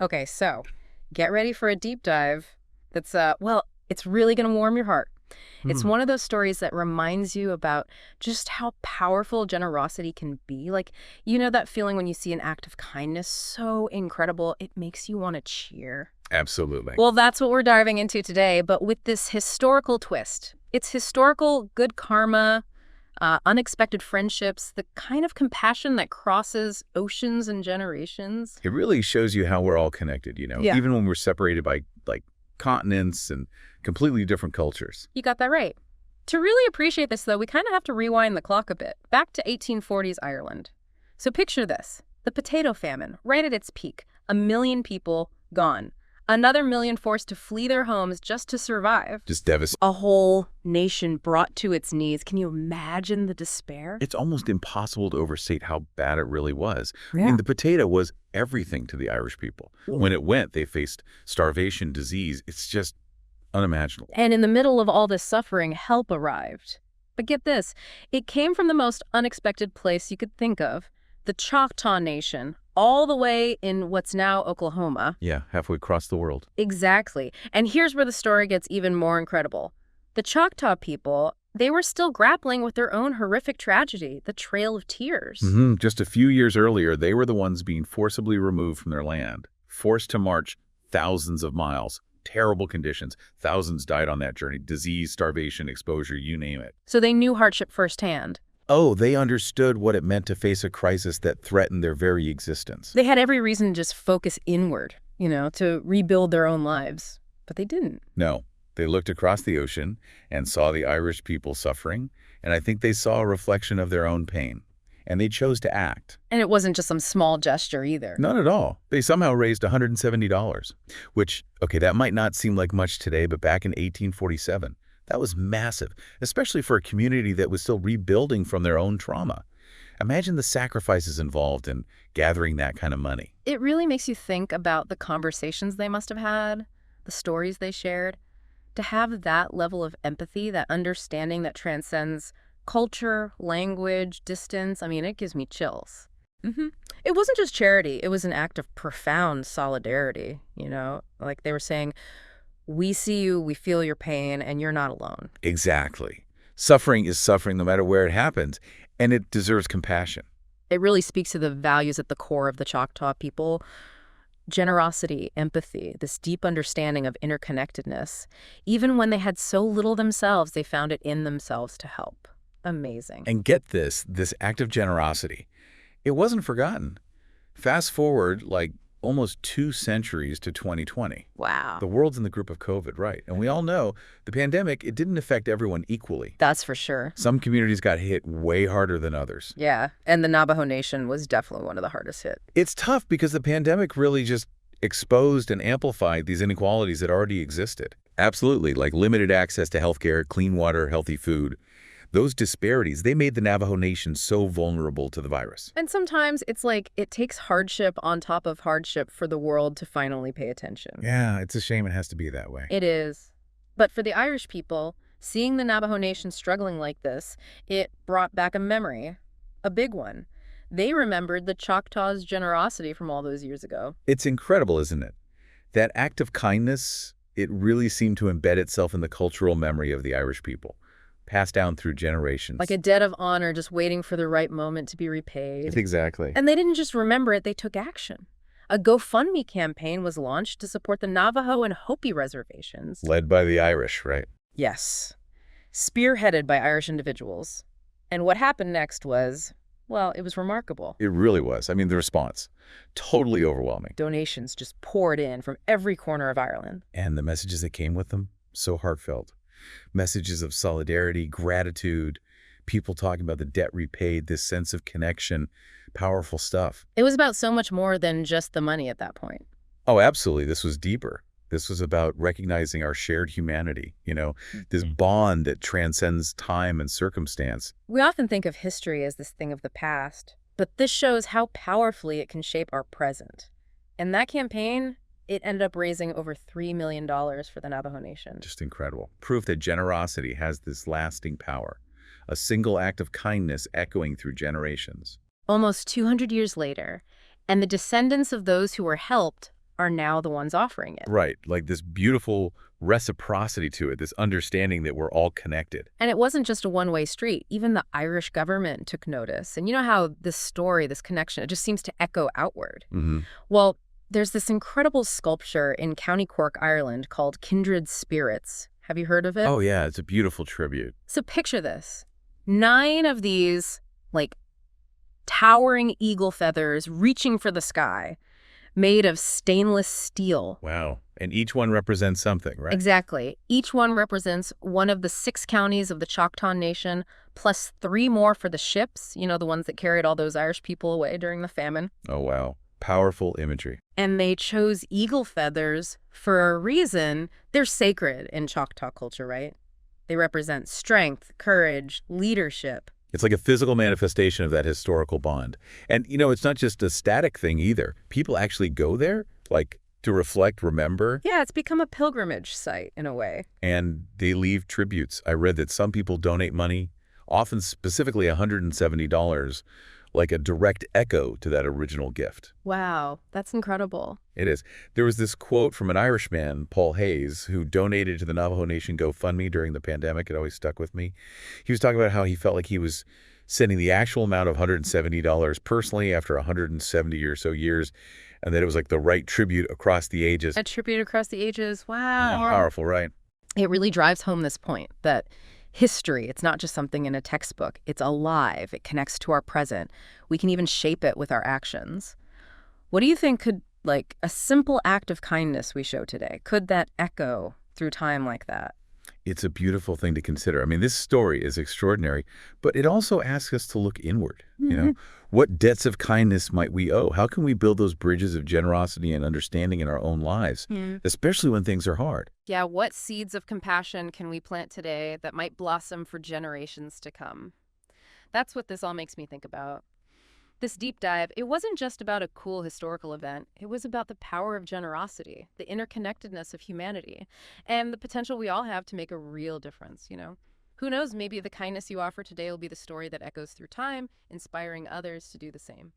Okay, so get ready for a deep dive that's, well, it's really going to warm your heart. It's Hmm. one of those stories that reminds you about just how powerful generosity can be. Like, you know that feeling when you see an act of kindness so incredible, it makes you want to cheer. Absolutely. Well, that's what we're diving into today, but with this historical twist. It's historical good karma, unexpected friendships, the kind of compassion that crosses oceans and generations. It really shows you how we're all connected, Yeah, even when we're separated by continents and completely different cultures. you got that right. To really appreciate this, though, we kind of have to rewind the clock a bit, back to 1840s Ireland. So picture this, the potato famine, right at its peak. 1 million people gone. Another million forced to flee their homes just to survive. Just devastating. A whole nation brought to its knees. Can you imagine the despair? It's almost impossible to overstate how bad it really was. I Yeah. mean, the potato was everything to the Irish people. When it went, they faced starvation, disease. It's just unimaginable. And in the middle of all this suffering, help arrived. But get this, it came from the most unexpected place you could think of, the Choctaw Nation, all the way in what's now Oklahoma. Yeah, halfway across the world. Exactly. And here's where the story gets even more incredible. The Choctaw people, they were still grappling with their own horrific tragedy, the Trail of Tears. Just a few years earlier, they were the ones being forcibly removed from their land, forced to march thousands of miles. Terrible conditions. Thousands died on that journey. Disease, starvation, exposure, you name it. So they knew hardship firsthand. Oh, they understood what it meant to face a crisis that threatened their very existence. They had every reason to just focus inward, to rebuild their own lives. But they didn't. No, they looked across the ocean and saw the Irish people suffering, and I think they saw a reflection of their own pain. And they chose to act. And it wasn't just some small gesture either. Not at all. They somehow raised $170, which, okay, that might not seem like much today, but back in 1847, that was massive, especially for a community that was still rebuilding from their own trauma. Imagine the sacrifices involved in gathering that kind of money. It really makes you think about the conversations they must have had, the stories they shared. To have that level of empathy, that understanding that transcends culture, language, distance, it gives me chills. It wasn't just charity. It was an act of profound solidarity, Like they were saying, we see you, we feel your pain, and you're not alone. Exactly. Suffering is suffering no matter where it happens, and it deserves compassion. It really speaks to the values at the core of the Choctaw people. Generosity, empathy, this deep understanding of interconnectedness. Even when they had so little themselves, they found it in themselves to help. Amazing. And get this act of generosity, it wasn't forgotten. Fast forward almost 2 centuries to 2020. Wow. The world's in the grip of COVID, right? And we all know the pandemic, it didn't affect everyone equally. That's for sure. Some communities got hit way harder than others. Yeah, and the Navajo Nation was definitely one of the hardest hit. It's tough because the pandemic really just exposed and amplified these inequalities that already existed. Absolutely, like limited access to healthcare, clean water, healthy food. Those disparities, they made the Navajo Nation so vulnerable to the virus. And sometimes it's like it takes hardship on top of hardship for the world to finally pay attention. Yeah, it's a shame it has to be that way. It is. But for the Irish people, seeing the Navajo Nation struggling like this, it brought back a memory, a big one. They remembered the Choctaws' generosity from all those years ago. It's incredible, isn't it? That act of kindness, it really seemed to embed itself in the cultural memory of the Irish people, passed down through generations. Like a debt of honor just waiting for the right moment to be repaid. Exactly. And they didn't just remember it, they took action. A GoFundMe campaign was launched to support the Navajo and Hopi reservations. Led by the Irish, right? Yes. Spearheaded by Irish individuals. And what happened next was, well, it was remarkable. It really was. I mean, the response, totally overwhelming. Donations just poured in from every corner of Ireland. And the messages that came with them, so heartfelt. Messages of solidarity, gratitude, people talking about the debt repaid, this sense of connection, powerful stuff. It was about so much more than just the money at that point. Oh, absolutely. This was deeper. This was about recognizing our shared humanity, this bond that transcends time and circumstance. We often think of history as this thing of the past, but this shows how powerfully it can shape our present. And that campaign, it ended up raising over $3 million for the Navajo Nation. Just incredible. Proof that generosity has this lasting power. A single act of kindness echoing through generations. Almost 200 years later, and the descendants of those who were helped are now the ones offering it. Right, like this beautiful reciprocity to it, this understanding that we're all connected. And it wasn't just a one-way street. Even the Irish government took notice. And you know how this story, this connection, it just seems to echo outward. Hmm. Well, there's this incredible sculpture in County Cork, Ireland called Kindred Spirits. Have you heard of it? Oh yeah, it's a beautiful tribute. So picture this. 9 of these, like, towering eagle feathers reaching for the sky, made of stainless steel. Wow. And each one represents something, right? Exactly. Each one represents one of the 6 counties of the Choctaw Nation, plus 3 more for the ships, you know, the ones that carried all those Irish people away during the famine. Oh wow. Powerful imagery. And they chose eagle feathers for a reason. They're sacred in Choctaw culture, right? They represent strength, courage, leadership. It's like a physical manifestation of that historical bond. And, it's not just a static thing either. People actually go there, like, to reflect, remember, Yeah, it's become a pilgrimage site in a way. and they leave tributes. I read that some people donate money, often specifically $170, like a direct echo to that original gift. Wow, that's incredible. It is. There was this quote from an Irishman, Paul Hayes, who donated to the Navajo Nation GoFundMe during the pandemic. It always stuck with me. He was talking about how he felt like he was sending the actual amount of $170 personally after 170 or so years, and that it was like the right tribute across the ages. A tribute across the ages. Yeah, Wow. powerful, right? It really drives home this point that history, it's not just something in a textbook. It's alive. It connects to our present. We can even shape it with our actions. What do you think could, like, a simple act of kindness we show today, could that echo through time like that? It's a beautiful thing to consider. I mean, this story is extraordinary, but it also asks us to look inward. What debts of kindness might we owe? How can we build those bridges of generosity and understanding in our own lives, especially when things are hard? Yeah, what seeds of compassion can we plant today that might blossom for generations to come? That's what this all makes me think about. This deep dive, it wasn't just about a cool historical event. It was about the power of generosity, the interconnectedness of humanity, and the potential we all have to make a real difference. Who knows, maybe the kindness you offer today will be the story that echoes through time, inspiring others to do the same.